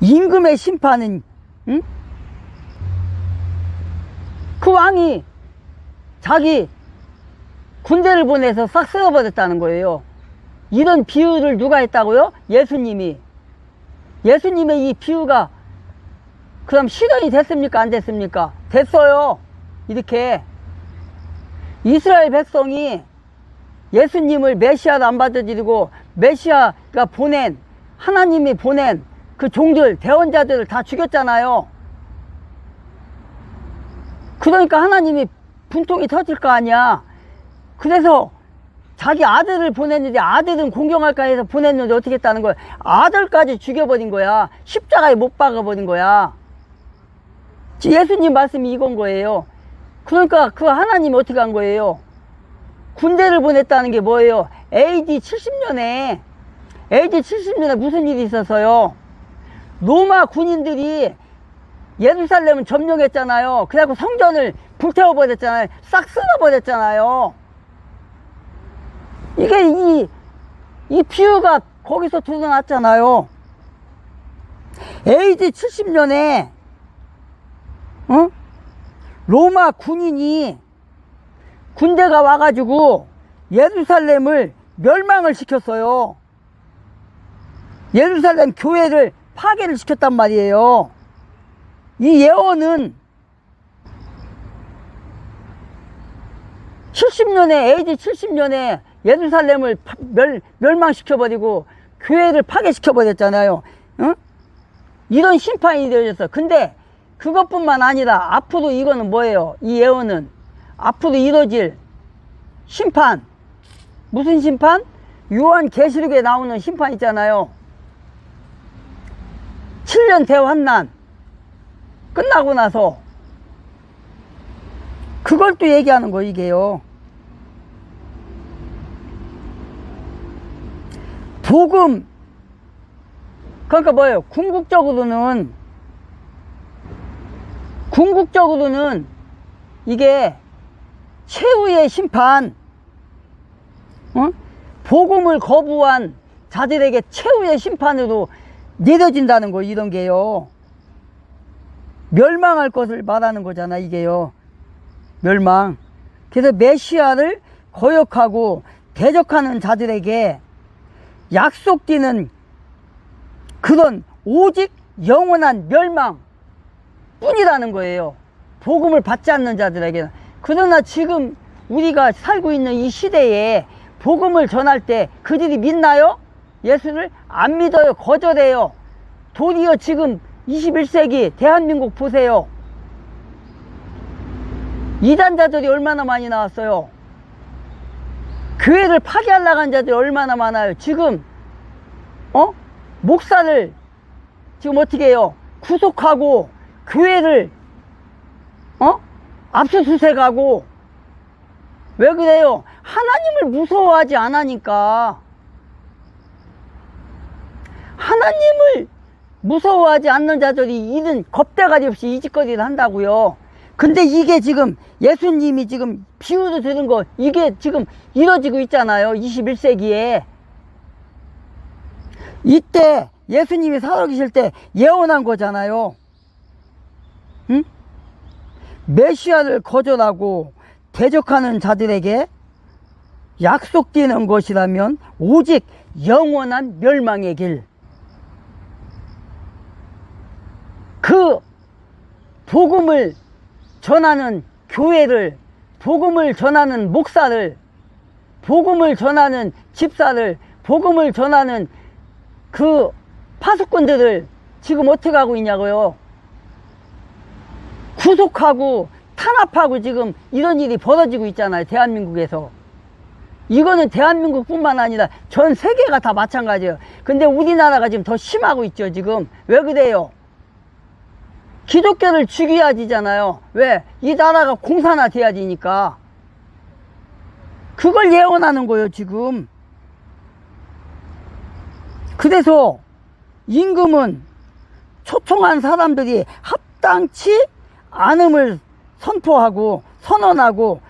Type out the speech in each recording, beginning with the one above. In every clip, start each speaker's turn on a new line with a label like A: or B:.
A: 임금의 심판은, 응? 그 왕이 자기 군대를 보내서 싹 쓸어버렸다는 거예요. 이런 비유를 누가 했다고요? 예수님이. 예수님의 이 비유가 그럼 실현이 됐습니까? 안 됐습니까? 됐어요. 이렇게 이스라엘 백성이 예수님을 메시아도 안 받아들이고 메시아가 보낸, 하나님이 보낸 그 종들, 대언자들을 다 죽였잖아요. 그러니까 하나님이 분통이 터질 거 아니야. 그래서 자기 아들을 보냈는데, 아들은 공경할까 해서 보냈는데 어떻게 했다는 거야? 아들까지 죽여버린 거야. 십자가에 못 박아버린 거야. 예수님 말씀이 이건 거예요. 그러니까 그 하나님이 어떻게 한 거예요? 군대를 보냈다는 게 뭐예요? AD 70년에 무슨 일이 있었어요? 로마 군인들이 예루살렘을 점령했잖아요. 그래갖고 성전을 불태워버렸잖아요. 싹 쓸어버렸잖아요. 이게 이 비유가 거기서 드러났잖아요. AD 70년에 로마 군인이, 군대가 와가지고 예루살렘을 멸망을 시켰어요. 예루살렘 교회를 파괴를 시켰단 말이에요. 이 예언은 70년에, AD 70년에 예루살렘을 멸망시켜버리고 교회를 파괴시켜버렸잖아요. 응? 이런 심판이 되어졌어. 근데 그것뿐만 아니라 앞으로 이거는 뭐예요? 이 예언은 앞으로 이뤄질 심판. 무슨 심판? 요한계시록에 나오는 심판 있잖아요. 7년 대환난 끝나고 나서 그걸 또 얘기하는 거, 이게요. 복음, 그러니까 뭐예요? 궁극적으로는 이게 최후의 심판, 복음을 거부한 자들에게 최후의 심판으로 내려진다는 거, 이런 게요. 멸망할 것을 말하는 거잖아, 이게요. 멸망. 그래서 메시아를 거역하고 대적하는 자들에게 약속되는 그런 오직 영원한 멸망 뿐이라는 거예요. 복음을 받지 않는 자들에게는. 그러나 지금 우리가 살고 있는 이 시대에 복음을 전할 때 그들이 믿나요? 예수를 안 믿어요. 거절해요. 도리어 지금 21세기 대한민국 보세요. 이단자들이 얼마나 많이 나왔어요. 교회를 파괴하려고 한 자들이 얼마나 많아요. 지금 목사를 지금 어떻게 해요? 구속하고 교회를 압수수색하고. 왜 그래요? 하나님을 무서워하지 않으니까. 하나님을 무서워하지 않는 자들이 이런 겁대가리 없이 이 짓거리를 한다고요. 근데 이게 지금 예수님이 지금 비유로 들은 거, 이게 지금 이루어지고 있잖아요. 21세기에. 이때 예수님이 살아계실 때 예언한 거잖아요. 응? 메시아를 거절하고 대적하는 자들에게 약속되는 것이라면 오직 영원한 멸망의 길. 그 복음을 전하는 교회를, 복음을 전하는 목사를, 복음을 전하는 집사를, 복음을 전하는 그 파수꾼들을 지금 어떻게 하고 있냐고요? 구속하고 탄압하고 지금 이런 일이 벌어지고 있잖아요. 대한민국에서. 이거는 대한민국 뿐만 아니라 전 세계가 다 마찬가지예요. 근데 우리나라가 지금 더 심하고 있죠. 지금 왜 그래요? 기독교를 죽여야지잖아요. 왜? 이 나라가 공산화 돼야지니까. 그걸 예언하는 거예요, 지금. 그래서 임금은 초청한 사람들이 합당치 않음을 선포하고 선언하고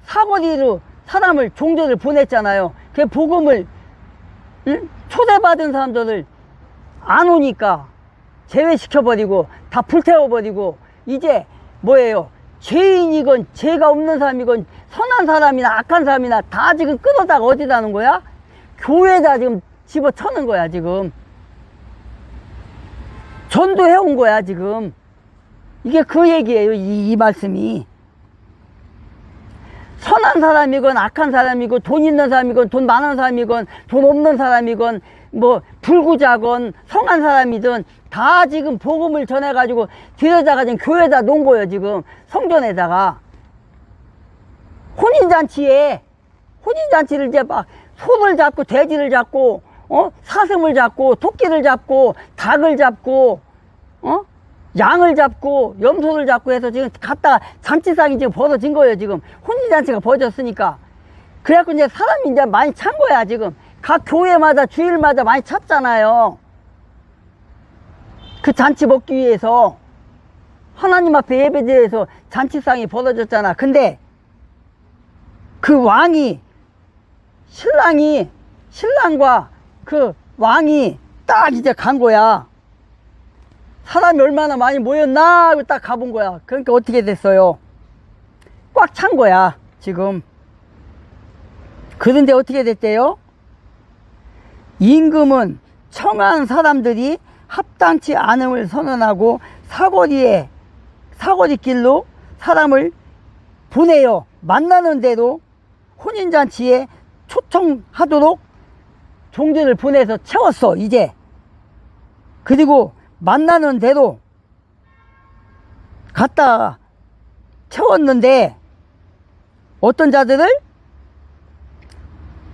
A: 사거리로 사람을, 종들을 보냈잖아요. 그 복음을 초대받은 사람들을 안 오니까 제외시켜버리고 다 불태워버리고 이제 뭐예요? 죄인이건 죄가 없는 사람이건 선한 사람이나 악한 사람이나 다 지금 끌어다가 어디다 하는 거야? 교회에다 지금 집어쳐는 거야. 지금 전도해온 거야. 지금 이게 그 얘기예요. 이 말씀이. 선한 사람이건 악한 사람이건 돈 있는 사람이건 돈 많은 사람이건 돈 없는 사람이건 뭐 불구자건 성한 사람이든 다 지금 복음을 전해가지고 들여다가 지금 교회에다 놓은 거예요. 지금 성전에다가 혼인잔치를 이제 막 소를 잡고 돼지를 잡고 사슴을 잡고 토끼를 잡고 닭을 잡고 양을 잡고 염소를 잡고 해서 지금 갖다가 잔치상이 지금 벌어진 거예요. 지금 혼인잔치가 벌어졌으니까. 그래갖고 이제 사람이 이제 많이 찬 거야. 지금 각 교회마다 주일마다 많이 찼잖아요. 그 잔치 먹기 위해서 하나님 앞에 예배드려서 잔치상이 벌어졌잖아. 근데 그 왕이 신랑과 그 왕이 딱 이제 간 거야. 사람이 얼마나 많이 모였나 하고 딱 가본 거야. 그러니까 어떻게 됐어요? 꽉 찬 거야 지금. 그런데 어떻게 됐대요? 임금은 청한 사람들이 합당치 않음을 선언하고 사거리길로 사람을 보내요. 만나는 대로 혼인잔치에 초청하도록 종들을 보내서 채웠어. 이제 그리고 만나는 대로 갖다 채웠는데 어떤 자들을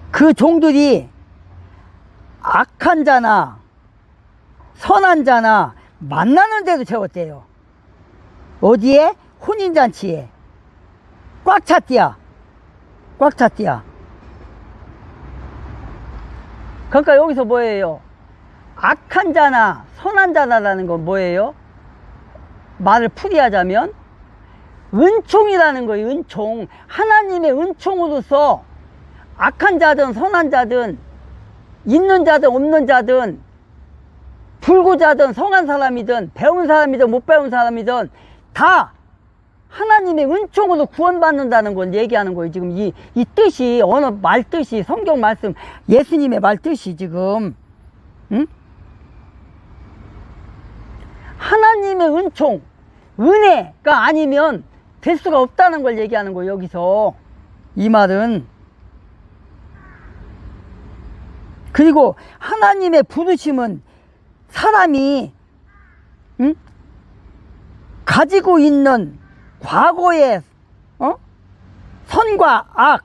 A: 그 종들이 악한 자나 선한 자나 만나는 데도 채웠대요. 어디에? 혼인잔치에. 꽉 찼디야. 꽉 찼디야. 그러니까 여기서 뭐예요? 악한 자나 선한 자나라는 건 뭐예요? 말을 풀이하자면 은총이라는 거예요. 은총. 하나님의 은총으로서 악한 자든 선한 자든 있는 자든 없는 자든 불구자든 성한 사람이든 배운 사람이든 못 배운 사람이든 다 하나님의 은총으로 구원받는다는 걸 얘기하는 거예요. 지금 이 뜻이 어느 말 뜻이 성경 말씀 예수님의 말 뜻이 지금 응? 하나님의 은총 은혜가 아니면 될 수가 없다는 걸 얘기하는 거예요. 여기서 이 말은. 그리고 하나님의 부르심은 사람이 가지고 있는 과거의 선과 악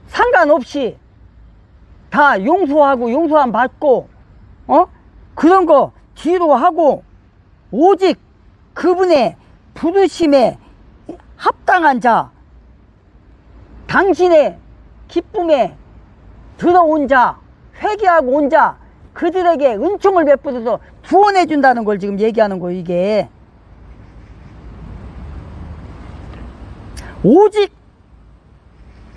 A: 상관없이 다 용서하고 용서함 받고 그런 거 뒤로 하고 오직 그분의 부르심에 합당한 자, 당신의 기쁨에 들어온 자, 회개하고 온 자, 그들에게 은총을 베풀어서 구원해 준다는 걸 지금 얘기하는 거예요. 이게 오직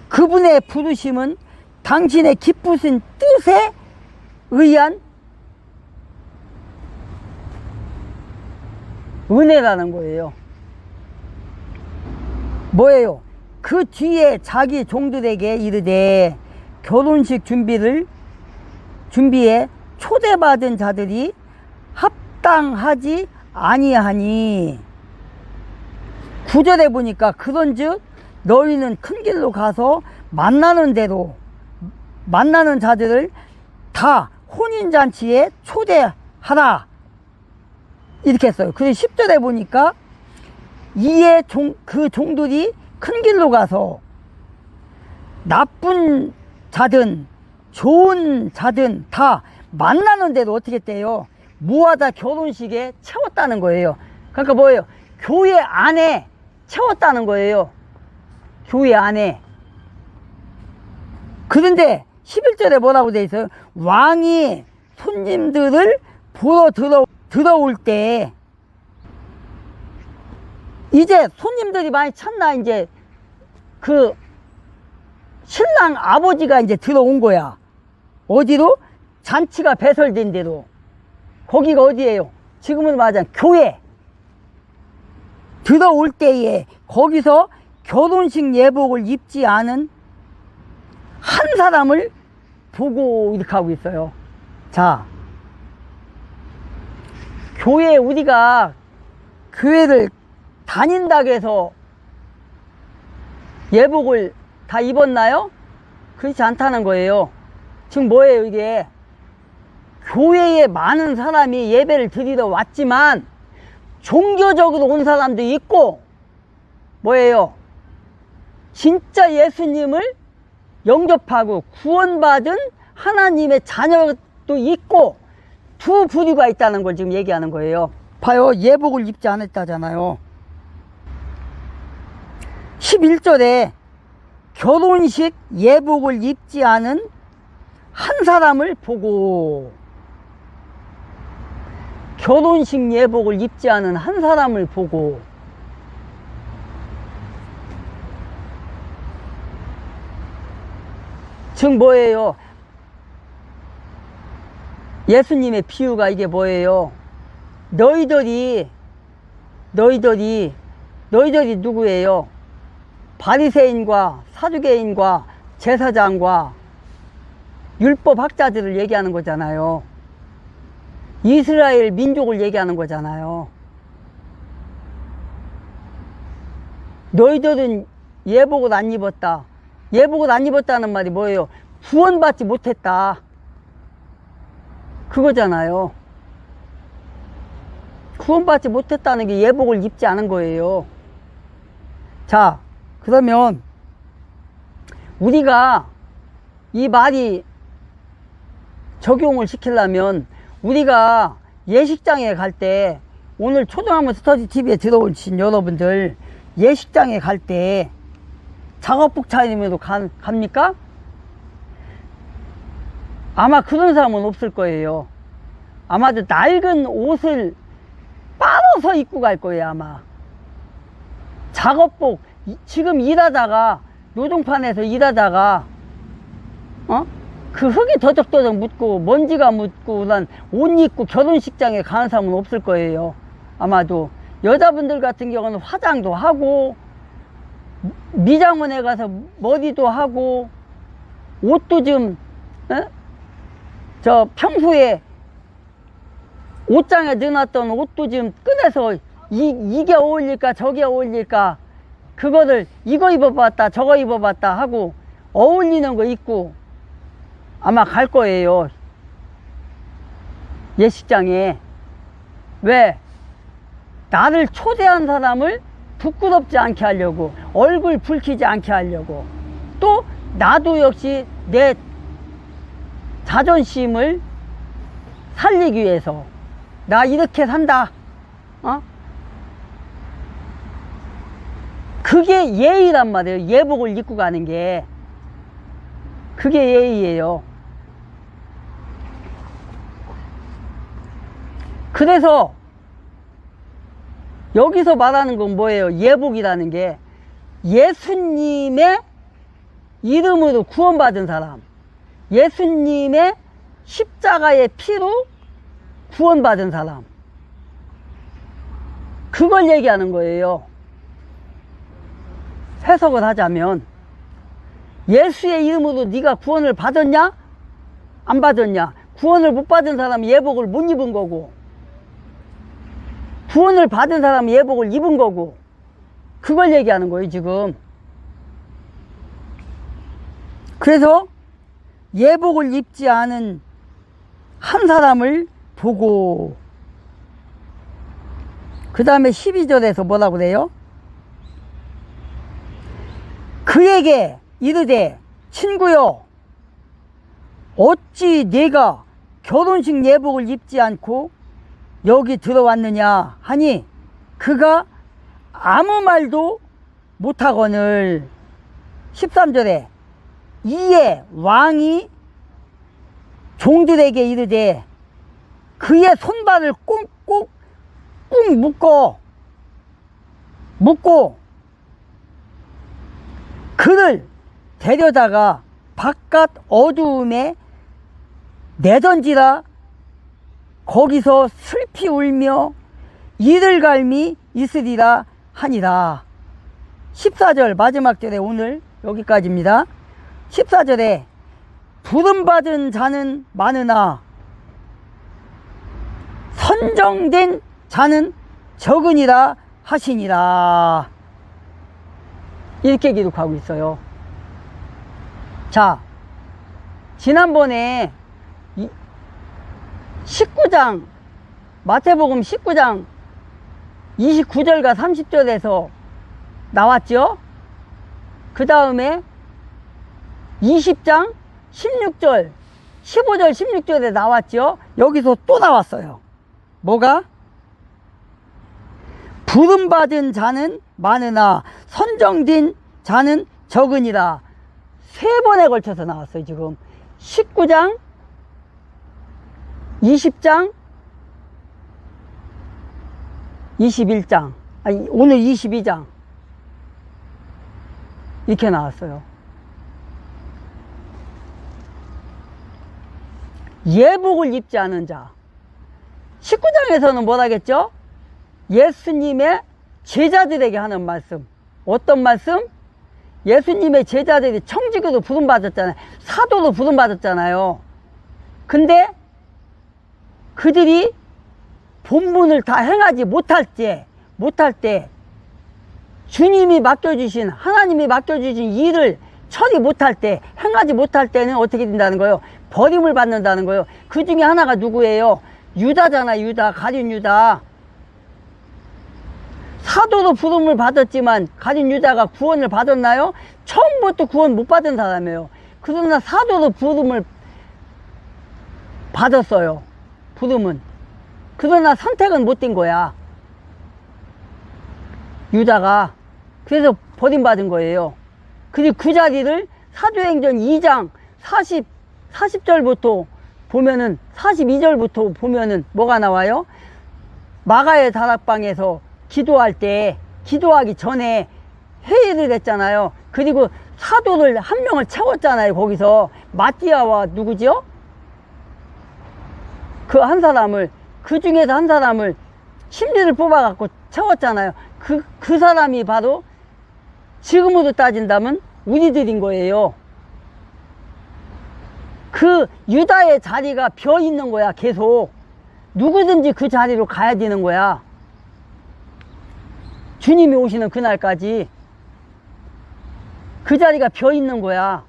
A: 그분의 부르심은 당신의 기쁘신 뜻에 의한 은혜라는 거예요. 뭐예요? 그 뒤에 자기 종들에게 이르되 결혼식 준비에 초대받은 자들이 합당하지 아니하니. 9절에 보니까 그런즉 너희는 큰 길로 가서 만나는 자들을 다 혼인잔치에 초대하라 이렇게 했어요. 그리고 10절에 보니까 이에 그 종들이 큰 길로 가서 나쁜 자든 좋은 자든 다 만나는 대로 어떻게 했대요? 모아다 결혼식에 채웠다는 거예요. 그러니까 뭐예요? 교회 안에 채웠다는 거예요. 교회 안에. 그런데 11절에 뭐라고 돼 있어요? 왕이 손님들을 보러 들어올 때 이제 손님들이 많이 찼나. 이제 그 신랑 아버지가 이제 들어온 거야. 어디로? 잔치가 배설된 대로 거기가 어디예요? 지금은 말하자면 교회 들어올 때에 거기서 결혼식 예복을 입지 않은 한 사람을 보고 이렇게 하고 있어요. 자, 교회 우리가 교회를 다닌다고 해서 예복을 다 입었나요? 그렇지 않다는 거예요. 지금 뭐예요 이게? 교회에 많은 사람이 예배를 드리러 왔지만 종교적으로 온 사람도 있고 뭐예요? 진짜 예수님을 영접하고 구원받은 하나님의 자녀도 있고 두 부류가 있다는 걸 지금 얘기하는 거예요. 봐요. 예복을 입지 않았다잖아요. 11절에 결혼식 예복을 입지 않은 한 사람을 보고, 결혼식 예복을 입지 않은 한 사람을 보고, 즉 뭐예요? 예수님의 비유가 이게 뭐예요? 너희들이 누구예요? 바리새인과 사두개인과 제사장과 율법학자들을 얘기하는 거잖아요. 이스라엘 민족을 얘기하는 거잖아요. 너희들은 예복을 안 입었다. 예복을 안 입었다는 말이 뭐예요? 구원받지 못했다. 그거잖아요. 구원받지 못했다는 게 예복을 입지 않은 거예요. 자, 그러면 우리가 이 말이 적용을 시키려면 우리가 예식장에 갈 때, 오늘 초등학교 스터디 TV에 들어오신 여러분들 예식장에 갈 때 작업복 차림으로 갑니까? 아마 그런 사람은 없을 거예요. 아마도 낡은 옷을 빨아서 입고 갈 거예요. 아마 작업복, 지금 일하다가 노동판에서 일하다가 그 흙이 더덕더덕 묻고 먼지가 묻고 난 옷 입고 결혼식장에 가는 사람은 없을 거예요. 아마도 여자분들 같은 경우는 화장도 하고 미장원에 가서 머리도 하고 옷도 좀 저 평소에 옷장에 넣어놨던 옷도 좀 꺼내서 이게 어울릴까 저게 어울릴까 그거를 이거 입어봤다 저거 입어봤다 하고 어울리는 거 입고 아마 갈 거예요. 예식장에. 왜? 나를 초대한 사람을 부끄럽지 않게 하려고, 얼굴 붉히지 않게 하려고, 또 나도 역시 내 자존심을 살리기 위해서 나 이렇게 산다. 그게 예의란 말이에요. 예복을 입고 가는 게 그게 예의예요. 그래서 여기서 말하는 건 뭐예요? 예복이라는 게 예수님의 이름으로 구원받은 사람, 예수님의 십자가의 피로 구원받은 사람, 그걸 얘기하는 거예요. 해석을 하자면 예수의 이름으로 네가 구원을 받았냐? 안 받았냐? 구원을 못 받은 사람은 예복을 못 입은 거고, 구원을 받은 사람은 예복을 입은 거고, 그걸 얘기하는 거예요 지금. 그래서 예복을 입지 않은 한 사람을 보고, 그 다음에 12절에서 뭐라고 그래요? 그에게 이르되 친구여 어찌 네가 결혼식 예복을 입지 않고 여기 들어왔느냐 하니 그가 아무 말도 못하거늘. 13절에 이에 왕이 종들에게 이르되 그의 손발을 꾹꾹 묶고 그를 데려다가 바깥 어두움에 내던지라 거기서 슬피 울며 이를 갈미 있으리라 하니라. 14절 마지막 절에 오늘 여기까지입니다. 14절에 부름받은 자는 많으나 선정된 자는 적으니라 하시니라. 이렇게 기록하고 있어요. 자, 지난번에 19장 마태복음 19장 29절과 30절에서 나왔죠. 그 다음에 20장 16절 15절 16절에 나왔죠. 여기서 또 나왔어요. 뭐가? 부름받은 자는 많으나 선정된 자는 적으니라. 3번에 걸쳐서 나왔어요. 지금 19장 20장 21장 아니 오늘 22장 이렇게 나왔어요. 예복을 입지 않은 자. 19장에서는 뭐라겠죠? 예수님의 제자들에게 하는 말씀. 어떤 말씀? 예수님의 제자들이 청지기도 부름받았잖아요. 사도도 부름받았잖아요. 근데 그들이 본분을 다 행하지 못할 때 주님이 맡겨주신 하나님이 맡겨주신 일을 처리 못할 때 행하지 못할 때는 어떻게 된다는 거예요? 버림을 받는다는 거예요. 그 중에 하나가 누구예요? 유다잖아요. 유다, 가룟 유다. 사도도 부름을 받았지만 가룟 유다가 구원을 받았나요? 처음부터 구원 못 받은 사람이에요. 그러나 사도도 부름을 받았어요. 부름은. 그러나 선택은 못 된 거야. 유다가. 그래서 버림받은 거예요. 그리고 그 자리를 사도행전 2장 40절부터 보면은 42절부터 보면은 뭐가 나와요? 마가의 다락방에서 기도할 때 기도하기 전에 회의를 했잖아요. 그리고 사도를 한 명을 채웠잖아요. 거기서 마띠아와 누구죠? 그 한 사람을 그 중에서 한 사람을 심리를 뽑아갖고 채웠잖아요. 그 사람이 바로 지금으로 따진다면 우리들인 거예요. 그 유다의 자리가 비어 있는 거야. 계속 누구든지 그 자리로 가야 되는 거야. 주님이 오시는 그날까지 그 자리가 비어 있는 거야.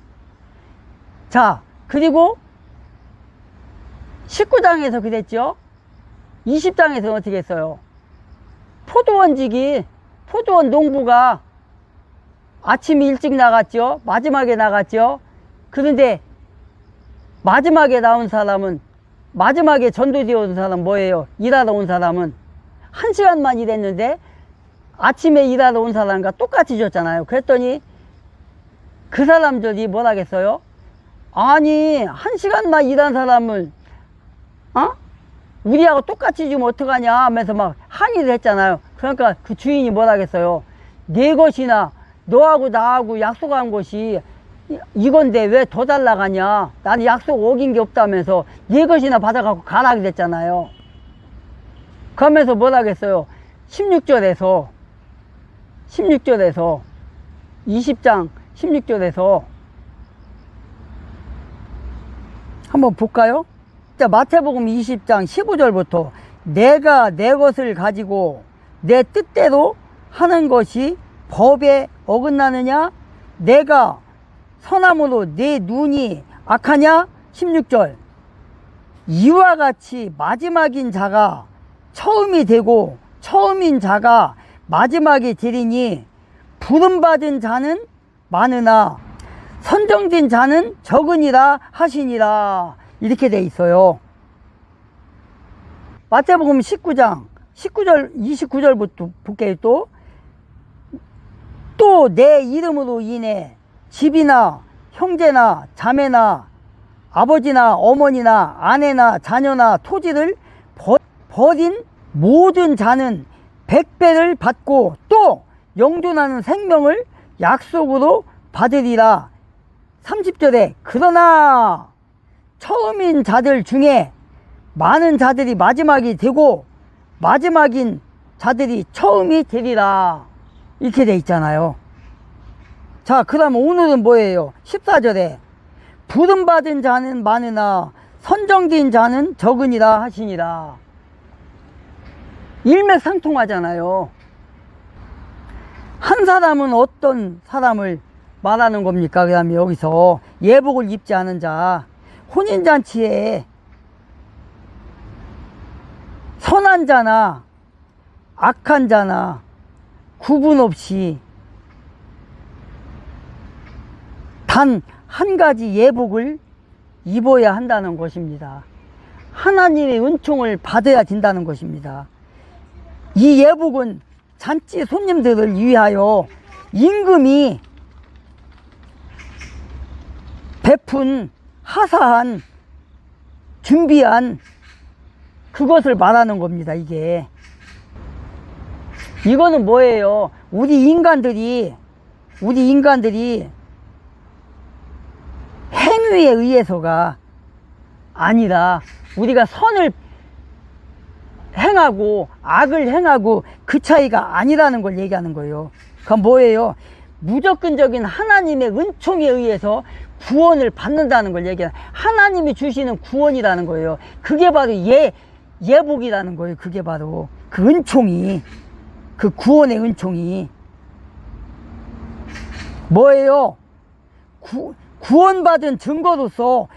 A: 자, 그리고 19장에서 그랬죠. 20장에서 어떻게 했어요? 포도원 농부가 아침에 일찍 나갔죠. 마지막에 나갔죠. 그런데 마지막에 나온 사람은, 마지막에 전도되어 온 사람 뭐예요? 일하러 온 사람은 1시간만 일했는데 아침에 일하러 온 사람과 똑같이 줬잖아요. 그랬더니 그 사람들이 뭐라겠어요? 아니 1시간만 일한 사람을 우리하고 똑같이 주면 어떡하냐 하면서 막 항의를 했잖아요. 그러니까 그 주인이 뭐라겠어요? 네 것이나 너하고 나하고 약속한 것이 이건데 왜 더 달라가냐? 나는 약속 어긴 게 없다면서 네 것이나 받아갖고 가라 그랬잖아요. 그러면서 뭐라겠어요? 16절에서 20장 16절에서 한번 볼까요? 자, 마태복음 20장 15절부터 내가 내 것을 가지고 내 뜻대로 하는 것이 법에 어긋나느냐? 내가 선함으로 내 눈이 악하냐? 16절 이와 같이 마지막인 자가 처음이 되고 처음인 자가 마지막이 되리니 부름받은 자는 많으나 선정된 자는 적으니라 하시니라. 이렇게 돼 있어요. 마태복음 19장 29절부터 볼게요. 또 내 이름으로 인해 집이나 형제나 자매나 아버지나 어머니나 아내나 자녀나 토지를 버린 모든 자는 100배를 받고 또 영존하는 생명을 약속으로 받으리라. 30절에 그러나 처음인 자들 중에 많은 자들이 마지막이 되고 마지막인 자들이 처음이 되리라. 이렇게 돼 있잖아요. 자, 그 다음 오늘은 뭐예요? 14절에 부름받은 자는 많으나 선정된 자는 적으니라 하시니라. 일맥상통하잖아요. 한 사람은 어떤 사람을 말하는 겁니까? 그 다음에 여기서 예복을 입지 않은 자, 혼인잔치에 선한 자나 악한 자나 구분 없이 단 한 가지 예복을 입어야 한다는 것입니다. 하나님의 은총을 받아야 된다는 것입니다. 이 예복은 잔치 손님들을 위하여 임금이 베푼 하사한 준비한 그것을 말하는 겁니다. 이거는 뭐예요? 우리 인간들이 행위에 의해서가 아니라 우리가 선을 행하고 악을 행하고 그 차이가 아니라는 걸 얘기하는 거예요. 그건 뭐예요? 무조건적인 하나님의 은총에 의해서 구원을 받는다는 걸 얘기하는, 하나님이 주시는 구원이라는 거예요. 그게 바로 예복이라는 거예요. 그게 바로 그 은총이, 그 구원의 은총이 뭐예요? 구원받은 증거로서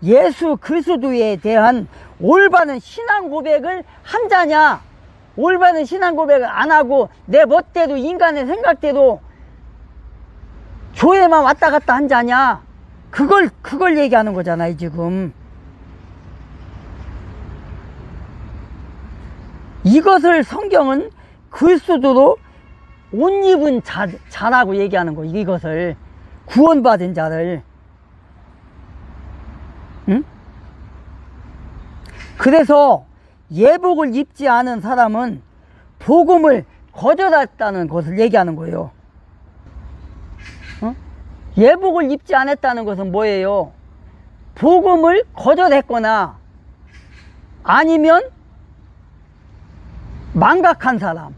A: 예수 그리스도에 대한 올바른 신앙 고백을 한 자냐, 올바른 신앙 고백을 안 하고 내 멋대로 인간의 생각대로 교회만 왔다 갔다 한 자냐, 그걸 얘기하는 거잖아요. 지금 이것을 성경은 그리스도로 옷 입은 자라고 얘기하는 거예요. 이것을 구원받은 자를. 응? 그래서 예복을 입지 않은 사람은 복음을 거절했다는 것을 얘기하는 거예요. 어? 예복을 입지 않았다는 것은 뭐예요? 복음을 거절했거나 아니면 망각한 사람,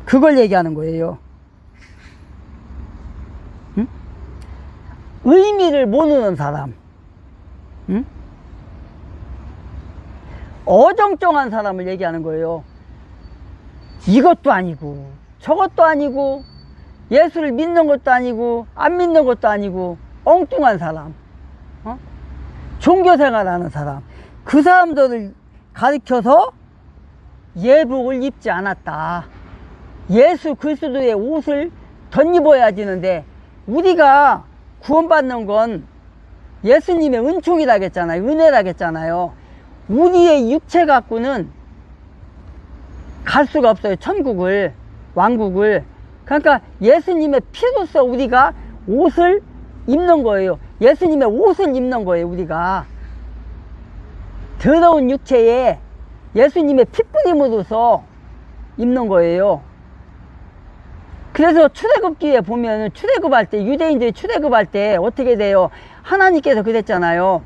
A: 그걸 얘기하는 거예요. 응? 의미를 모르는 사람, 응? 어정쩡한 사람을 얘기하는 거예요. 이것도 아니고 저것도 아니고 예수를 믿는 것도 아니고 안 믿는 것도 아니고 엉뚱한 사람, 종교생활하는 사람, 그 사람들을 가리켜서 예복을 입지 않았다. 예수 그리스도의 옷을 덧입어야 지는데, 우리가 구원받는 건 예수님의 은총이라겠잖아요. 은혜라겠잖아요. 우리의 육체 갖고는 갈 수가 없어요. 천국을, 왕국을. 그러니까 예수님의 피로써 우리가 옷을 입는 거예요. 예수님의 옷을 입는 거예요. 우리가 더러운 육체에 예수님의 핏부림으로써 입는 거예요. 그래서 출애굽기에 보면 출애굽할 때, 유대인들이 출애굽할 때 어떻게 돼요? 하나님께서 그랬잖아요.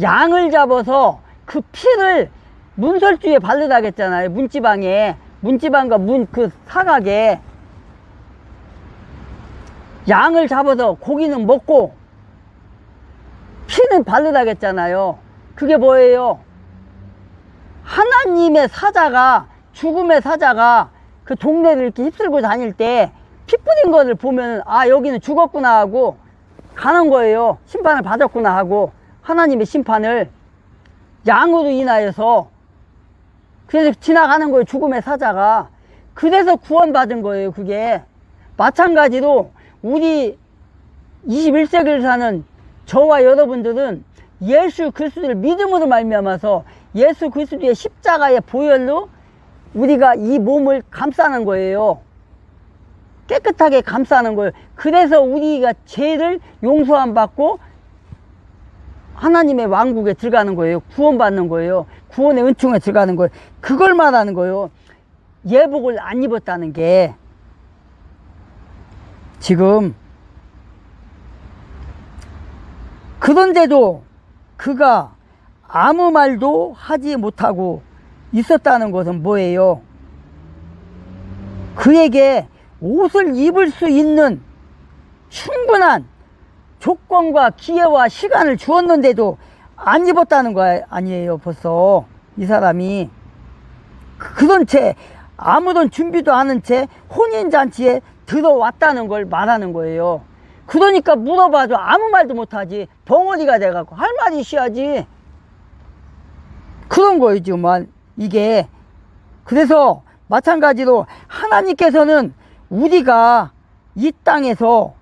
A: 양을 잡아서 그 피를 문설주에 바르라고 했잖아요. 문지방과 그 사각에 양을 잡아서 고기는 먹고 피는 바르라고 했잖아요. 그게 뭐예요? 하나님의 사자가, 죽음의 사자가 그 동네를 이렇게 휩쓸고 다닐 때 피 뿌린 것을 보면, 아, 여기는 죽었구나 하고 가는 거예요. 심판을 받았구나 하고, 하나님의 심판을 양으로 인하여서. 그래서 지나가는 거예요. 죽음의 사자가. 그래서 구원받은 거예요. 그게 마찬가지로 우리 21세기를 사는 저와 여러분들은 예수 그리스도를 믿음으로 말미암아서 예수 그리스도의 십자가의 보혈로 우리가 이 몸을 감싸는 거예요. 깨끗하게 감싸는 거예요. 그래서 우리가 죄를 용서함 받고 하나님의 왕국에 들어가는 거예요. 구원받는 거예요. 구원의 은총에 들어가는 거예요. 그걸 말하는 거예요. 예복을 안 입었다는 게. 지금 그런데도 그가 아무 말도 하지 못하고 있었다는 것은 뭐예요? 그에게 옷을 입을 수 있는 충분한 조건과 기회와 시간을 주었는데도 안 입었다는 거 아니에요. 벌써 이 사람이 그런 채 아무런 준비도 않은 채 혼인잔치에 들어왔다는 걸 말하는 거예요. 그러니까 물어봐도 아무 말도 못하지. 벙어리가 돼갖고 할 말이 있어야지. 그런 거예요 지금 이게. 그래서 마찬가지로 하나님께서는 우리가 이 땅에서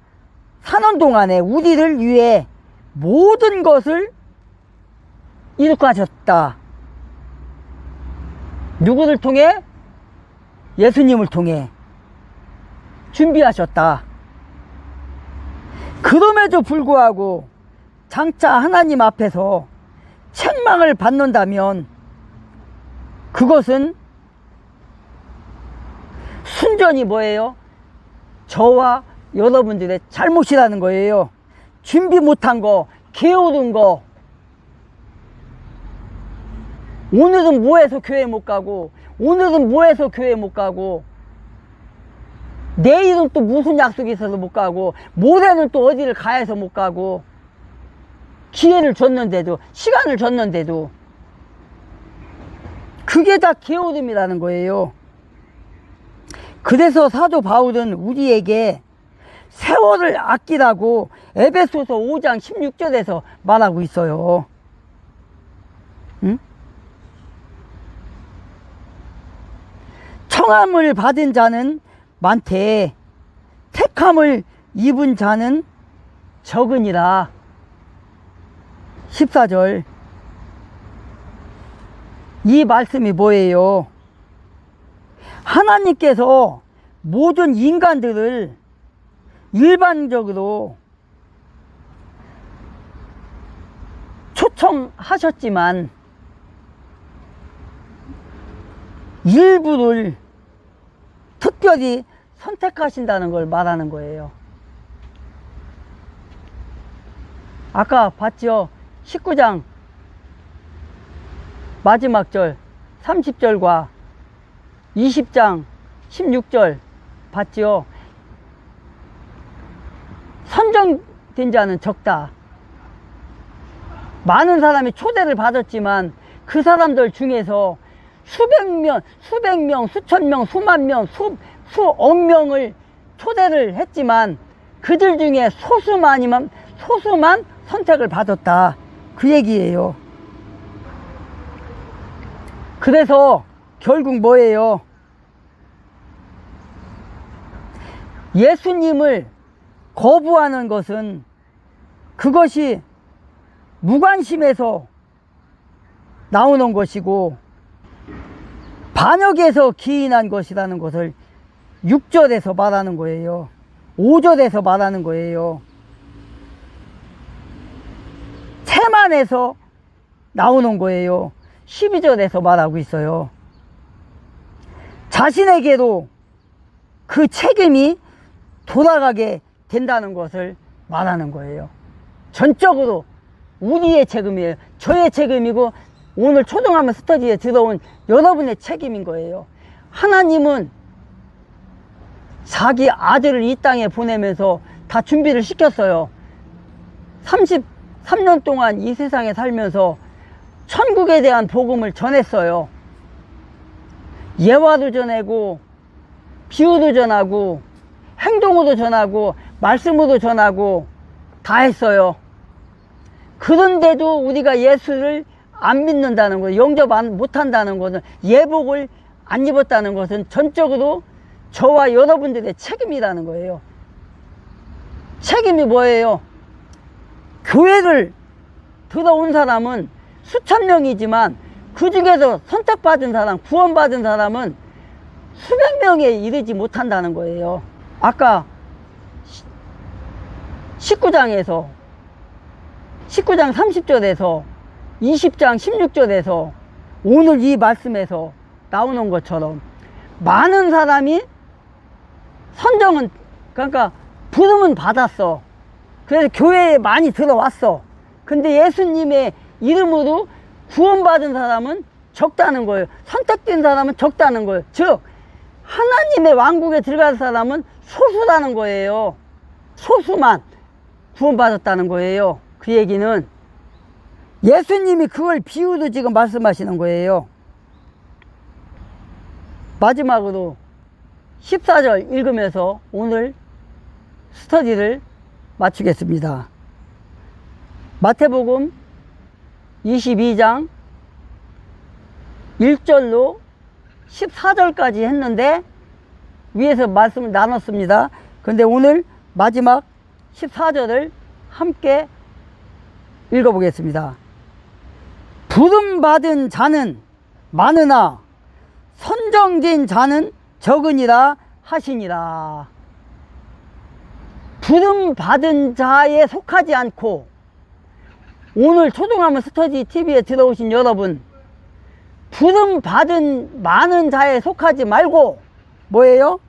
A: 사는 동안에 우리를 위해 모든 것을 이룩하셨다. 누구를 통해? 예수님을 통해 준비하셨다. 그럼에도 불구하고 장차 하나님 앞에서 책망을 받는다면 그것은 순전히 뭐예요? 저와 여러분들의 잘못이라는 거예요. 준비 못한 거, 게으른 거. 오늘은 뭐해서 교회 못 가고, 오늘은 뭐해서 교회 못 가고, 내일은 또 무슨 약속이 있어서 못 가고, 모레는 또 어디를 가야 해서 못 가고, 기회를 줬는데도, 시간을 줬는데도, 그게 다 게으름이라는 거예요. 그래서 사도 바울은 우리에게 세월을 아끼라고 에베소서 5장 16절에서 말하고 있어요. 응? 청함을 받은 자는 많되 택함을 입은 자는 적으니라. 14절. 이 말씀이 뭐예요? 하나님께서 모든 인간들을 일반적으로 초청하셨지만 일부를 특별히 선택하신다는 걸 말하는 거예요. 아까 봤죠? 19장 마지막 절 30절과 20장 16절 봤죠? 선정된 자는 적다. 많은 사람이 초대를 받았지만 그 사람들 중에서 수백 명, 수천 명, 수만 명, 수억 명을 초대를 했지만 그들 중에 소수만 선택을 받았다. 그 얘기예요. 그래서 결국 뭐예요? 예수님을 거부하는 것은 그것이 무관심에서 나오는 것이고 반역에서 기인한 것이라는 것을 6절에서 말하는 거예요. 5절에서 말하는 거예요. 태만에서 나오는 거예요. 12절에서 말하고 있어요. 자신에게도 그 책임이 돌아가게 된다는 것을 말하는 거예요. 전적으로 우리의 책임이에요. 저의 책임이고 오늘 초등학교 스터디에 들어온 여러분의 책임인 거예요. 하나님은 자기 아들을 이 땅에 보내면서 다 준비를 시켰어요. 33년 동안 이 세상에 살면서 천국에 대한 복음을 전했어요. 예화도 전하고 비유도 전하고 행동으로 전하고 말씀으로 전하고 다 했어요. 그런데도 우리가 예수를 안 믿는다는 것, 영접 못한다는 것은, 예복을 안 입었다는 것은 전적으로 저와 여러분들의 책임이라는 거예요. 책임이 뭐예요? 교회를 들어온 사람은 수천 명이지만 그 중에서 선택받은 사람, 구원받은 사람은 수백 명에 이르지 못한다는 거예요. 아까 19장 30절에서 20장 16절에서 오늘 이 말씀에서 나오는 것처럼 많은 사람이 선정은, 그러니까 부름은 받았어. 그래서 교회에 많이 들어왔어. 근데 예수님의 이름으로 구원받은 사람은 적다는 거예요. 선택된 사람은 적다는 거예요. 즉 하나님의 왕국에 들어간 사람은 소수라는 거예요. 소수만 구원받았다는 거예요. 그 얘기는 예수님이 그걸 비유로 지금 말씀하시는 거예요. 마지막으로 14절 읽으면서 오늘 스터디를 마치겠습니다. 마태복음 22장 1절로 14절까지 했는데 위에서 말씀을 나눴습니다. 그런데 오늘 마지막 14절을 함께 읽어보겠습니다. 부름받은 자는 많으나 선정된 자는 적으니라 하시니라. 부름받은 자에 속하지 않고 오늘 초등학문 스터디 TV에 들어오신 여러분, 부름받은 많은 자에 속하지 말고 뭐예요?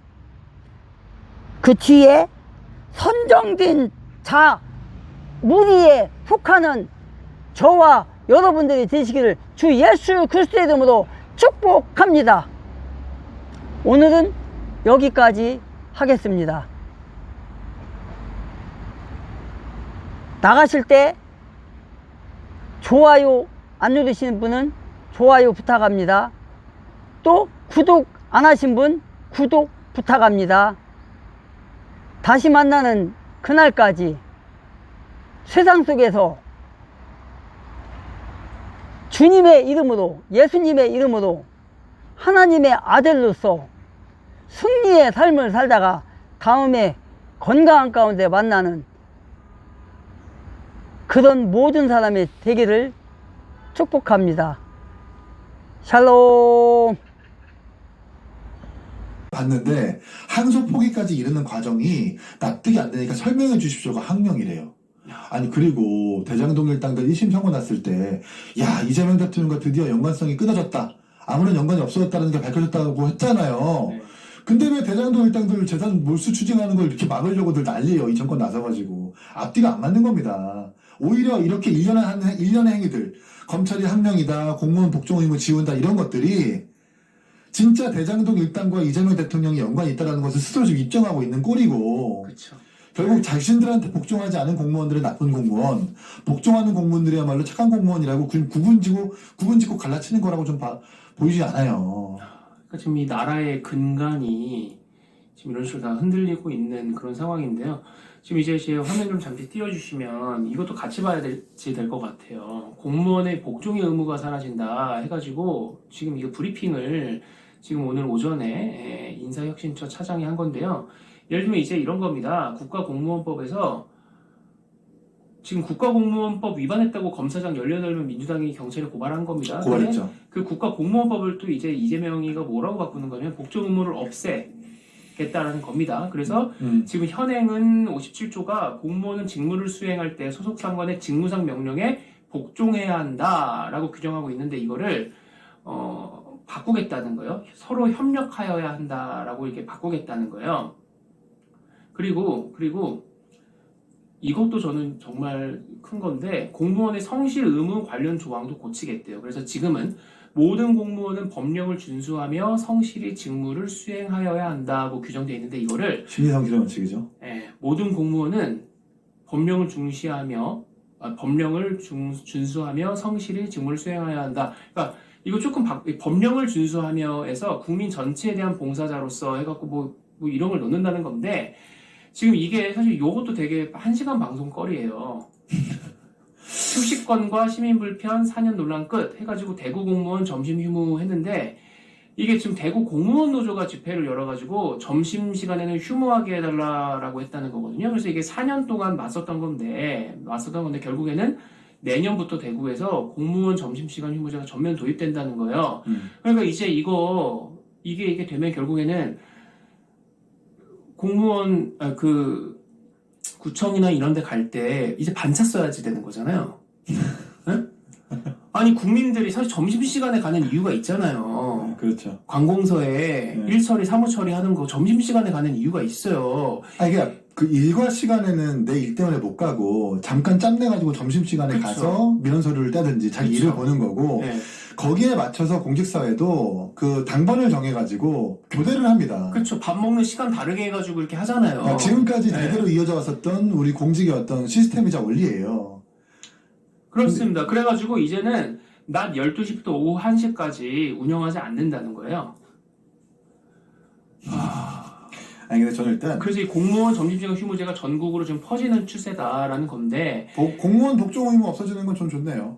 A: 그 뒤에 선정된 자 무리에 속하는 저와 여러분들이 되시기를 주 예수 그리스도의 이름으로 축복합니다. 오늘은 여기까지 하겠습니다. 나가실 때 좋아요 안 누르시는 분은 좋아요 부탁합니다. 또 구독 안 하신 분 구독 부탁합니다. 다시 만나는 그날까지 세상 속에서 주님의 이름으로, 예수님의 이름으로 하나님의 아들로서 승리의 삶을 살다가 다음에 건강한 가운데 만나는 그런 모든 사람이 되기를 축복합니다. 샬롬.
B: 봤는데 항소 포기까지 이르는 과정이 납득이 안 되니까 설명해 주십시오가 항명이래요. 아니 그리고 대장동 일당들 1심 선고 났을 때 야 이재명 대통령과 드디어 연관성이 끊어졌다. 아무런 연관이 없어졌다는 게 밝혀졌다고 했잖아요.
C: 네.
B: 근데 왜 대장동 일당들 재산 몰수 추징하는 걸 이렇게 막으려고들 난리예요. 이 정권 나서가지고. 앞뒤가 안 맞는 겁니다. 오히려 이렇게 일련의 행위들, 검찰이 항명이다, 공무원 복종 의무 지운다 이런 것들이 진짜 대장동 일당과 이재명 대통령이 연관이 있다는 것을 스스로 지금 입증하고 있는 꼴이고,
C: 그렇죠.
B: 결국 자신들한테 복종하지 않은 공무원들은 나쁜 공무원, 복종하는 공무원들이야말로 착한 공무원이라고 구분짓고 갈라치는 거라고 좀 보이지 않아요.
C: 그러니까 지금 이 나라의 근간이 지금 이런 식으로 다 흔들리고 있는 그런 상황인데요. 지금 이제 화면 좀 잠시 띄워주시면 이것도 같이 봐야 될 것 같아요. 공무원의 복종의 의무가 사라진다 해가지고 지금 이거 브리핑을 지금 오늘 오전에 인사혁신처 차장이 한 건데요. 예를 들면 이제 이런 겁니다. 국가공무원법에서 지금 국가공무원법 위반했다고 검사장 18명 민주당이 경찰에 고발한 겁니다.
B: 고발했죠.
C: 그 국가공무원법을 또 이제 이재명이가 뭐라고 바꾸는 거냐면 복종 의무를 없애겠다라는 겁니다. 그래서 지금 현행은 57조가 공무원은 직무를 수행할 때 소속 상관의 직무상 명령에 복종해야 한다라고 규정하고 있는데 이거를 바꾸겠다는 거예요. 서로 협력하여야 한다라고 이렇게 바꾸겠다는 거예요. 그리고 이것도 저는 정말 큰 건데 공무원의 성실 의무 관련 조항도 고치겠대요. 그래서 지금은 모든 공무원은 법령을 준수하며 성실히 직무를 수행하여야 한다고 규정되어 있는데 이거를
B: 심리성실의 원칙이죠.
C: 모든 공무원은 법령을 준수하며 성실히 직무를 수행하여야 한다. 그러니까 이거 조금 법령을 준수하며에서 국민 전체에 대한 봉사자로서 해갖고 뭐 이런 걸 넣는다는 건데 지금 이게 사실 요것도 되게 1시간 방송거리예요. 휴식권과 시민불편 4년 논란 끝 해가지고 대구 공무원 점심 휴무 했는데 이게 지금 대구 공무원 노조가 집회를 열어가지고 점심시간에는 휴무하게 해달라고 했다는 거거든요. 그래서 이게 4년 동안 맞섰던 건데 결국에는 내년부터 대구에서 공무원 점심시간 휴무제가 전면 도입된다는 거예요. 그러니까 이제 이게 되면 결국에는 공무원 구청이나 이런 데 갈 때 이제 반차 써야지 되는 거잖아요. 네? 아니 국민들이 사실 점심시간에 가는 이유가 있잖아요.
B: 그렇죠.
C: 관공서에
B: 네.
C: 일처리 사무처리 하는 거 점심시간에 가는 이유가 있어요.
B: 아니 그러니까 그 일과 시간에는 내 일 때문에 못 가고 잠깐 짬내가지고 점심시간에
C: 그쵸.
B: 가서 민원서류를 떼든지 자기
C: 그쵸.
B: 일을 보는 거고
C: 네.
B: 거기에 맞춰서 공직사회도 그 당번을 정해가지고 교대를 합니다.
C: 그렇죠. 밥 먹는 시간 다르게 해가지고 이렇게 하잖아요.
B: 그러니까 지금까지
C: 네.
B: 대대로 이어져 왔었던 우리 공직의 어떤 시스템이자 원리예요.
C: 그렇습니다. 그래가지고 이제는 낮 12시부터 오후 1시까지 운영하지 않는다는 거예요.
B: 아니 근데 저는 일단
C: 그래서 이 공무원 점심시간 휴무제가 전국으로 지금 퍼지는 추세다라는 건데
B: 공무원 복종 의무 없어지는 건 좀 좋네요.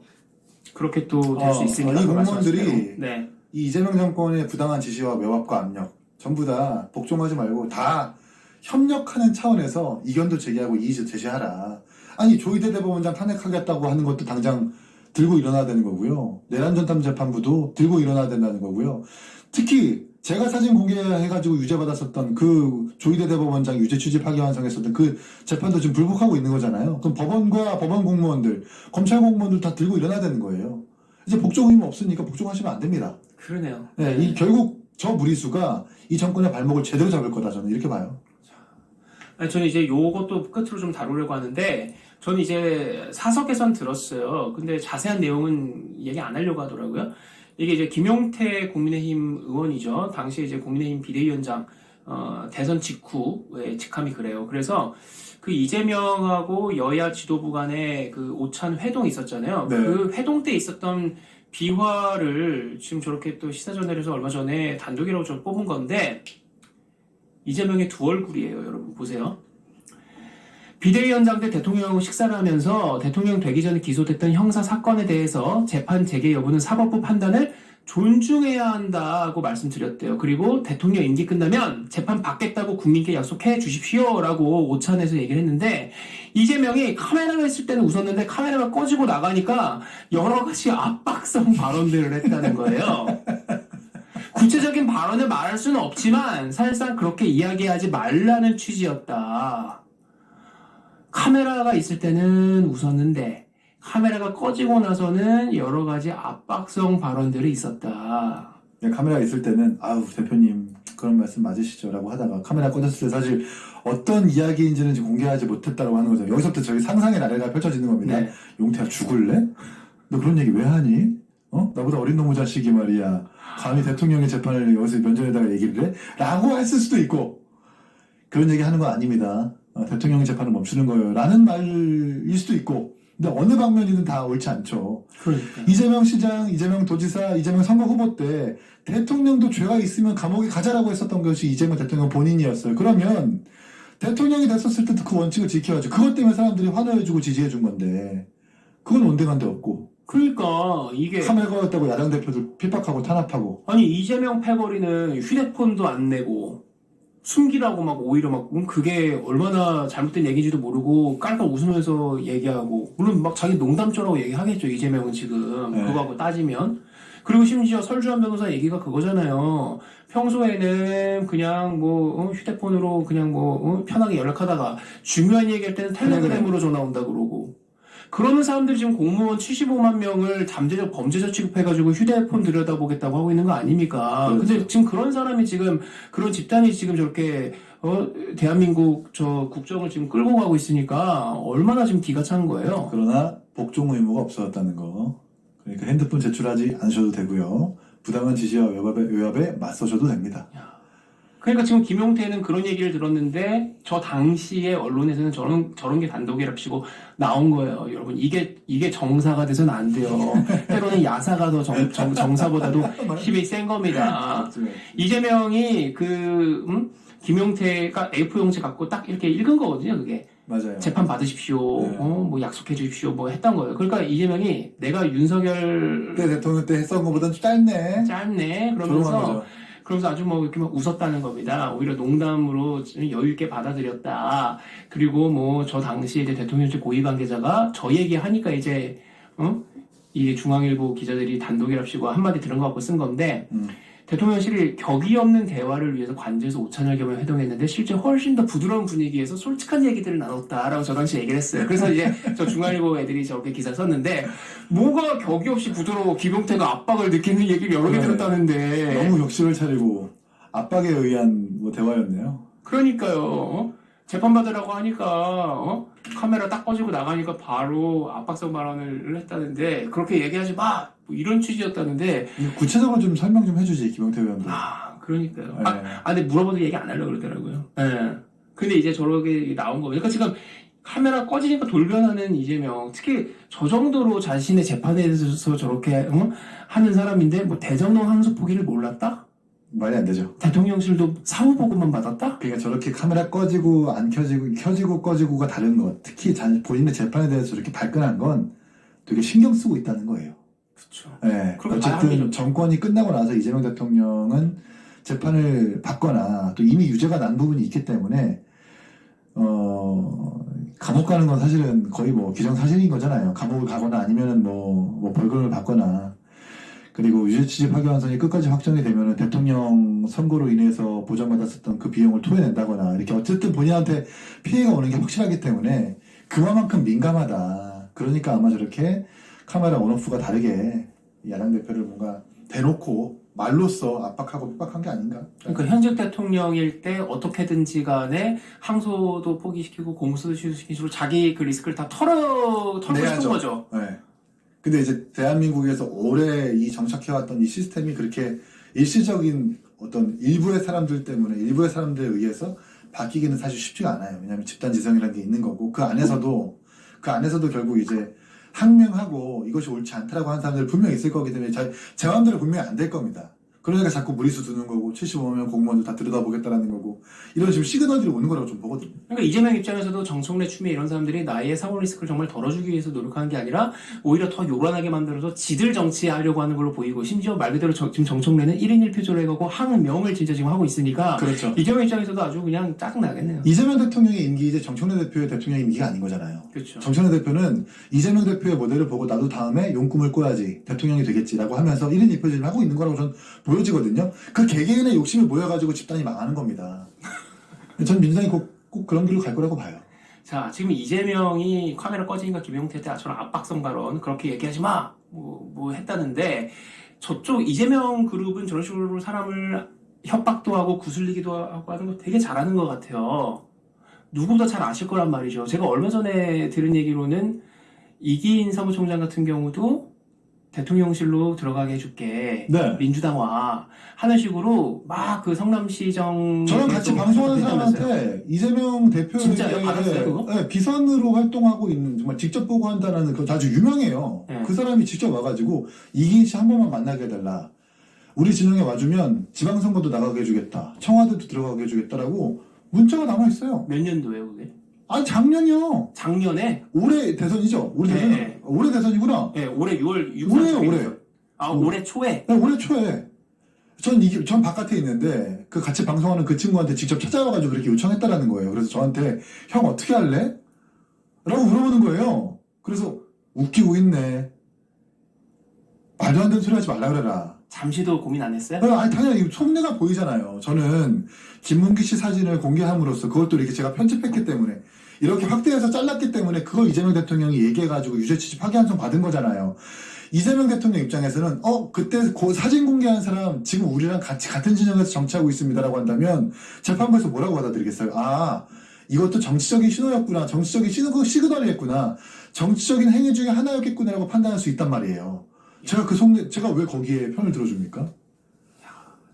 C: 그렇게 또 될 수 있습니다.
B: 이 공무원들이
C: 말씀하신 대로. 네.
B: 이 이재명 정권의 부당한 지시와 외압과 압력 전부 다 복종하지 말고 다 협력하는 차원에서 이견도 제기하고 이의도 제시하라. 아니 조희대 대법원장 탄핵하겠다고 하는 것도 당장 들고 일어나야 되는 거고요. 내란전담 재판부도 들고 일어나야 된다는 거고요. 특히 제가 사진 공개해가지고 유죄받았었던 그 조희대 대법원장 유죄 취지 파기환송했었던 그 재판도 지금 불복하고 있는 거잖아요. 그럼 법원과 법원 공무원들, 검찰 공무원들 다 들고 일어나야 되는 거예요. 이제 복종 의무 없으니까 복종하시면 안 됩니다.
C: 그러네요.
B: 네, 이 결국 저 무리수가 이 정권의 발목을 제대로 잡을 거다 저는 이렇게 봐요.
C: 아니, 저는 이제 요것도 끝으로 좀 다루려고 하는데 저는 이제 사석에선 들었어요. 근데 자세한 내용은 얘기 안 하려고 하더라고요. 이게 이제 김용태 국민의힘 의원이죠. 당시에 이제 국민의힘 비대위원장 대선 직후에 직함이 그래요. 그래서 그 이재명하고 여야 지도부 간의 그 오찬 회동이 있었잖아요.
B: 네.
C: 그 회동 때 있었던 비화를 지금 저렇게 또 시사전널에서 얼마 전에 단독이라고 좀 뽑은 건데 이재명의 두 얼굴이에요. 여러분 보세요. 비대위원장 때 대통령하고 식사를 하면서 대통령 되기 전에 기소됐던 형사 사건에 대해서 재판 재개 여부는 사법부 판단을 존중해야 한다고 말씀드렸대요. 그리고 대통령 임기 끝나면 재판 받겠다고 국민께 약속해 주십시오라고 오찬에서 얘기를 했는데 이재명이 카메라가 있을 때는 웃었는데 카메라가 꺼지고 나가니까 여러 가지 압박성 발언들을 했다는 거예요. 구체적인 발언을 말할 수는 없지만 사실상 그렇게 이야기하지 말라는 취지였다. 카메라가 있을 때는 웃었는데 카메라가 꺼지고 나서는 여러 가지 압박성 발언들이 있었다.
B: 카메라가 있을 때는 아우 대표님 그런 말씀 맞으시죠? 라고 하다가 카메라 꺼졌을 때 사실 어떤 이야기인지는 지금 공개하지 못했다고 하는 거죠. 여기서부터 저희 상상의 나래가 펼쳐지는 겁니다.
C: 네.
B: 용태야 죽을래? 너 그런 얘기 왜 하니? 나보다 어린 놈의 자식이 말이야. 감히 대통령의 재판을 여기서 면전에다가 얘기를 해? 라고 했을 수도 있고 그런 얘기 하는 거 아닙니다. 대통령의 재판을 멈추는 거예요. 라는 말일 수도 있고 근데 어느 방면이든 다 옳지 않죠.
C: 그러니까.
B: 이재명 시장, 이재명 도지사, 이재명 선거 후보 때 대통령도 죄가 있으면 감옥에 가자라고 했었던 것이 이재명 대통령 본인이었어요. 그러면 대통령이 됐었을 때도 그 원칙을 지켜야죠. 그것 때문에 사람들이 환호해주고 지지해준 건데 그건 온데간 데 없고
C: 그러니까 이게
B: 카메라 꺼였다고 야당 대표들 핍박하고 탄압하고
C: 아니 이재명 패거리는 휴대폰도 안 내고 숨기라고 막 오히려 막 그게 얼마나 잘못된 얘기인지도 모르고 깔깔 웃으면서 얘기하고 물론 막 자기 농담조라고 얘기하겠죠. 이재명은 지금
B: 네.
C: 그거하고 따지면 그리고 심지어 설주한 변호사 얘기가 그거잖아요. 평소에는 그냥 뭐 휴대폰으로 그냥 뭐 편하게 연락하다가 중요한 얘기할 때는 텔레그램으로 전화 온다 그러고 그러는 사람들이 지금 공무원 75만 명을 잠재적 범죄자 취급해가지고 휴대폰 들여다보겠다고 하고 있는 거 아닙니까?
B: 그렇죠.
C: 근데 지금 그런 사람이 지금 그런 집단이 지금 저렇게 대한민국 저 국정을 지금 끌고 가고 있으니까 얼마나 지금 기가 찬 거예요.
B: 그러나 복종 의무가 없어졌다는 거. 그러니까 핸드폰 제출하지 않으셔도 되고요. 부당한 지시와 외압에 맞서셔도 됩니다.
C: 그러니까 지금 김용태는 그런 얘기를 들었는데 저 당시에 언론에서는 저런 게 단독이랍시고 나온 거예요. 여러분 이게 정사가 돼서는 안 돼요. 때로는 야사가 더 정사보다도 힘이 센 겁니다. 이재명이 김용태가 A4 용지 갖고 딱 이렇게 읽은 거거든요. 그게
B: 맞아요.
C: 재판 받으십시오.
B: 네.
C: 뭐 약속해 주십시오. 뭐 했던 거예요. 그러니까 이재명이 내가 윤석열
B: 그때 대통령 때 했던 것보다는 좀 짧네.
C: 짧네
B: 조용한
C: 그러면서
B: 거죠.
C: 그러면서 아주 뭐 이렇게 막 웃었다는 겁니다. 오히려 농담으로 여유 있게 받아들였다. 그리고 뭐 저 당시에 이제 대통령실 고위 관계자가 저 얘기하니까 이제 이 중앙일보 기자들이 단독이랍시고 한마디 들은 거 갖고 쓴 건데 대통령실이 격이 없는 대화를 위해서 관저에서 오찬을 겸해 회동했는데 실제 훨씬 더 부드러운 분위기에서 솔직한 얘기들을 나눴다라고 저 당시 얘기를 했어요. 그래서 이제 저 중앙일보 애들이 저렇게 기사 썼는데 뭐가 격이 없이 부드러워 김용태가 압박을 느끼는 얘기를 여러 개
B: 네.
C: 들었다는데
B: 너무 격식을 차리고 압박에 의한 뭐 대화였네요.
C: 그러니까요. 재판받으라고 하니까 카메라 딱 꺼지고 나가니까 바로 압박성 발언을 했다는데 그렇게 얘기하지 마! 뭐 이런 취지였다는데
B: 구체적으로 좀 설명 좀 해주지 김용태 의원도.
C: 그러니까요.
B: 네.
C: 근데 물어봐도 얘기 안 하려고 그러더라고요. 네. 근데 이제 저렇게 나온 거. 그러니까 지금 카메라 꺼지니까 돌변하는 이재명. 특히 저 정도로 자신의 재판에 대해서 저렇게 하는 사람인데 뭐 대정령 항소 포기를 몰랐다?
B: 말이 안 되죠.
C: 대통령실도 사후 보고만 받았다?
B: 그러니까 저렇게 카메라 꺼지고 안 켜지고 꺼지고가 다른 것. 특히 본인의 재판에 대해서 저렇게 발끈한 건 되게 신경 쓰고 있다는 거예요.
C: 그렇죠.
B: 네.
C: 그렇게
B: 어쨌든
C: 봐야죠.
B: 정권이 끝나고 나서 이재명 대통령은 재판을 받거나 또 이미 유죄가 난 부분이 있기 때문에 감옥 가는 건 사실은 거의 뭐 기정사실인 거잖아요. 감옥을 가거나 아니면은 뭐 벌금을 받거나. 그리고 유죄취지 파기환송이 끝까지 확정이 되면은 대통령 선거로 인해서 보전받았었던 그 비용을 토해낸다거나 이렇게 어쨌든 본인한테 피해가 오는 게 확실하기 때문에 그만큼 민감하다. 그러니까 아마 저렇게 카메라 온오프가 다르게 야당 대표를 뭔가 대놓고 말로써 압박하고 핍박한 게 아닌가.
C: 그러니까 현직 대통령일 때 어떻게든지 간에 항소도 포기시키고 공수도 취소시키고 자기 그 리스크를 다 털고 싶은
B: 내야죠.
C: 거죠.
B: 네. 근데 이제 대한민국에서 오래 이 정착해왔던 이 시스템이 그렇게 일시적인 어떤 일부의 사람들 때문에 일부의 사람들에 의해서 바뀌기는 사실 쉽지가 않아요. 왜냐하면 집단지성이라는 게 있는 거고 그 안에서도 결국 이제 항명하고 이것이 옳지 않다라고 하는 사람들 분명히 있을 거기 때문에 제 마음대로 분명히 안 될 겁니다. 그러니까 자꾸 무리수 두는 거고 75명 공무원들 다 들여다보겠다라는 거고 이런 지금 시그널들이 오는 거라고 좀 보거든요.
C: 그러니까 이재명 입장에서도 정청래, 추미애 이런 사람들이 나의 사고 리스크를 정말 덜어주기 위해서 노력하는 게 아니라 오히려 더 요란하게 만들어서 지들 정치하려고 하는 걸로 보이고 심지어 말 그대로 지금 정청래는 1인 1표제로 해가고 항명을 진짜 지금 하고 있으니까
B: 그렇죠.
C: 이재명 입장에서도 아주 그냥 짜증나겠네요.
B: 이재명 대통령의 임기 이제 정청래 대표의 대통령 임기가 아닌 거잖아요.
C: 그렇죠.
B: 정청래 대표는 이재명 대표의 모델을 보고 나도 다음에 용꿈을 꿔야지 대통령이 되겠지라고 하면서 1인 2표제를 하고 있는 거라고 전 보여지거든요. 그 개개인의 욕심이 모여가지고 집단이 망하는 겁니다. 전 민주당이 꼭 그런 길로 갈 거라고 봐요.
C: 자, 지금 이재명이 카메라 꺼지니까 김용태한테 저런 압박성 발언 그렇게 얘기하지 마! 뭐 했다는데 저쪽 이재명 그룹은 저런 식으로 사람을 협박도 하고 구슬리기도 하고 하는 거 되게 잘하는 것 같아요. 누구보다 잘 아실 거란 말이죠. 제가 얼마 전에 들은 얘기로는 이기인 사무총장 같은 경우도 대통령실로 들어가게 해줄게.
B: 네.
C: 민주당화 하는 식으로 막 그 성남시정
B: 저랑 같이 방송하는 사람한테 이재명
C: 진짜요? 받았어요, 그거?
B: 네, 비선으로 활동하고 있는 정말 직접 보고한다는 그 아주 유명해요.
C: 네.
B: 그 사람이 직접 와가지고 이기인 씨 한 번만 만나게 해달라. 우리 진영에 와주면 지방선거도 나가게 해주겠다. 청와대도 들어가게 해주겠다라고 문자가 남아있어요.
C: 몇 년도예요 그게?
B: 아니 작년이요.
C: 작년에?
B: 올해 대선이죠. 올해 대선.
C: 네.
B: 올해 대선이구나.
C: 네, 올해 6월 6일.
B: 올해요, 올해.
C: 올해 초에.
B: 네, 올해 초에. 전 바깥에 있는데 그 같이 방송하는 그 친구한테 직접 찾아와가지고 그렇게 요청했다라는 거예요. 그래서 저한테 형 어떻게 할래? 라고 물어보는 거예요. 그래서 웃기고 있네. 말도 안 되는 소리 하지 말라 그래라.
C: 잠시도 고민 안 했어요?
B: 아니 당연히 속내가 보이잖아요. 저는 김문기 씨 사진을 공개함으로써 그것도 이렇게 제가 편집했기 때문에 이렇게 확대해서 잘랐기 때문에 그걸 이재명 대통령이 얘기해가지고 유죄취지 파기환송 받은 거잖아요. 이재명 대통령 입장에서는 그때 그 사진 공개한 사람 지금 우리랑 같은 진영에서 정치하고 있습니다라고 한다면 재판부에서 뭐라고 받아들이겠어요? 이것도 정치적인 신호였구나. 정치적인 시그널이었구나. 정치적인 행위 중에 하나였겠구나라고 판단할 수 있단 말이에요. 제가 왜 거기에 편을 들어줍니까?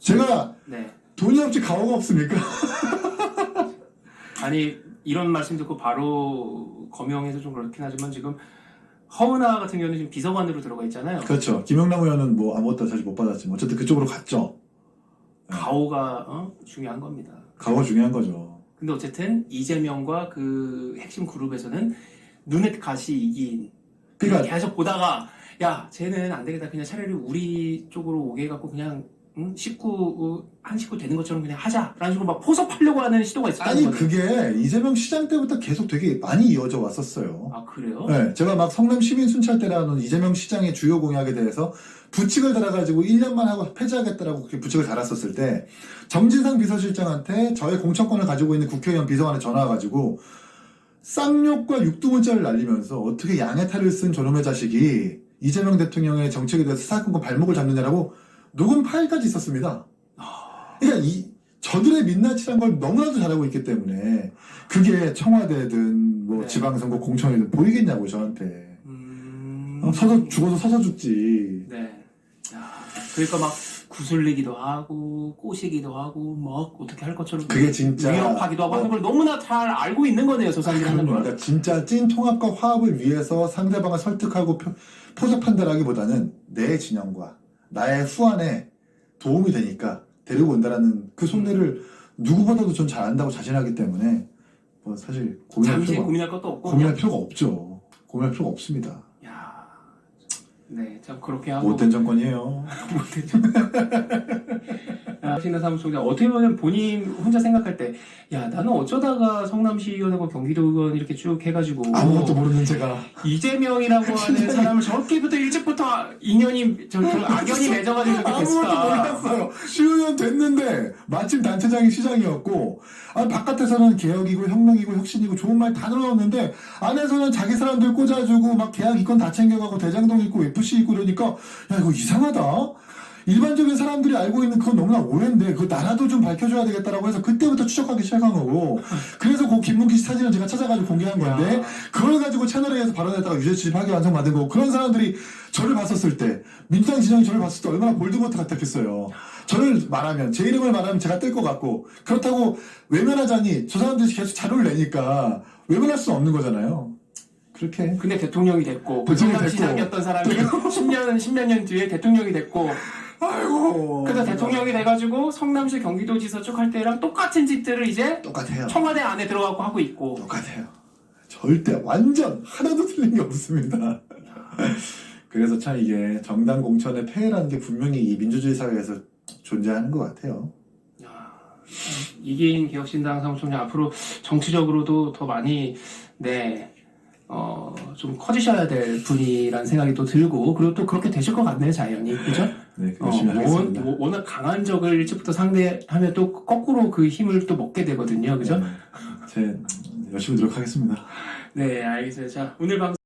B: 제가
C: 네.
B: 돈이 없지 가오가 없습니까?
C: 아니 이런 말씀 듣고 바로 거명해서 좀 그렇긴 하지만 지금 허은하 같은 경우는 지금 비서관으로 들어가 있잖아요.
B: 그렇죠. 김영남 의원은 뭐 아무것도 사실 못 받았지만 어쨌든 그쪽으로 갔죠.
C: 가오가 중요한 겁니다.
B: 가오가 중요한 거죠.
C: 근데 어쨌든 이재명과 그 핵심 그룹에서는 눈에 가시 이긴
B: 그러니까
C: 계속 보다가 야 쟤는 안 되겠다 그냥 차라리 우리 쪽으로 오게 해갖고 그냥 한 식구 되는 것처럼 그냥 하자라는 식으로 막 포섭하려고 하는 시도가 있었다는
B: 아니
C: 거죠.
B: 그게 이재명 시장 때부터 계속 되게 많이 이어져 왔었어요.
C: 아 그래요?
B: 네, 제가 막 성남 시민 순찰 때라는 이재명 시장의 주요 공약에 대해서 부칙을 달아가지고 1년만 하고 폐지하겠다라고 그렇게 부칙을 달았었을 때 정진상 비서실장한테 저의 공천권을 가지고 있는 국회의원 비서관에 전화 와가지고 쌍욕과 육두문자를 날리면서 어떻게 양의 탈을 쓴 저놈의 자식이 이재명 대통령의 정책에 대해서 수사권과 발목을 잡느냐라고 녹음 파일까지 있었습니다. 그러니까 저들의 민낯이란 걸 너무나도 잘하고 있기 때문에 그게 청와대든 뭐
C: 네.
B: 지방선거 공천이든 보이겠냐고 저한테. 서서 죽어도 서서 죽지.
C: 네. 야, 그러니까 막 구슬리기도 하고 꼬시기도 하고 뭐 어떻게 할 것처럼
B: 그게 진짜
C: 위협하기도 하고 하는 걸 너무나 잘 알고 있는 거네요, 저 사람들이 하는 걸.
B: 그러니까 진짜 찐 통합과 화합을 위해서 상대방을 설득하고 포섭한다라기보다는 내 진영과 나의 후환에 도움이 되니까 데리고 온다라는 그 속내를 누구보다도 전 잘 안다고 자신하기 때문에 뭐 사실
C: 잠시 고민할 것도 없고
B: 고민할 필요가 없죠. 고민할 필요가 없습니다.
C: 야, 네, 참 그렇게 하고
B: 못된 정권이에요.
C: 신나 사무총장 어떻게 보면 본인 혼자 생각할 때, 야 나는 어쩌다가 성남시의원하고 경기도의원 이렇게 쭉 해가지고
B: 아무것도 모르는 제가
C: 이재명이라고 하는 사람을 저렇게부터 일찍부터 인연이 저 악연이 맺어가지고 이렇게
B: 아무것도
C: 됐을까?
B: 몰랐어요. 시의원 됐는데 마침 단체장이 시장이었고 바깥에서는 개혁이고 혁명이고 혁신이고 좋은 말 다 늘어놓는데 안에서는 자기 사람들 꽂아주고 막 계약 이권 다 챙겨가고 대장동 있고 FC 있고 이러니까 야 이거 이상하다. 일반적인 사람들이 알고 있는 그건 너무나 오해인데 그 나라도 좀 밝혀줘야 되겠다라고 해서 그때부터 추적하기 시작한 거고 그래서 그 김문기 씨 사진을 제가 찾아가지고 공개한 건데 그걸 가지고 채널A에서 발언했다가 유죄 파기 완성받은 거고 그런 사람들이 저를 봤었을 때 민주당 진영이 저를 봤을 때 얼마나 볼드모트 같았겠어요. 저를 말하면 제 이름을 말하면 제가 뜰 것 같고 그렇다고 외면하자니 저 사람들이 계속 자료를 내니까 외면할 수는 없는 거잖아요. 그렇게
C: 근데 대통령이 됐고
B: 대통령이
C: 성남시장이었던 사람이 10몇 년 뒤에 대통령이 됐고
B: 아이고
C: 그래서 대통령이 돼가지고 성남시 경기도지사 쪽 할 때랑 똑같은 짓들을 이제
B: 똑같아요.
C: 청와대 안에 들어가고 하고 있고
B: 똑같아요. 절대 완전 하나도 틀린 게 없습니다. 그래서 참 이게 정당 공천의 폐해라는 게 분명히 이 민주주의 사회에서 존재하는 것 같아요.
C: 이기인 개혁신당 사무총장 앞으로 정치적으로도 더 많이 좀 커지셔야 될 분이라는 생각이 또 들고 그리고 또 그렇게 되실 것 같네요, 자연히. 그죠?
B: 네, 열심히 하겠습니다.
C: 워낙 강한 적을 일찍부터 상대하면 또 거꾸로 그 힘을 또 먹게 되거든요, 그죠?
B: 네, 제 열심히 노력하겠습니다.
C: 네, 알겠어요. 자, 오늘 방송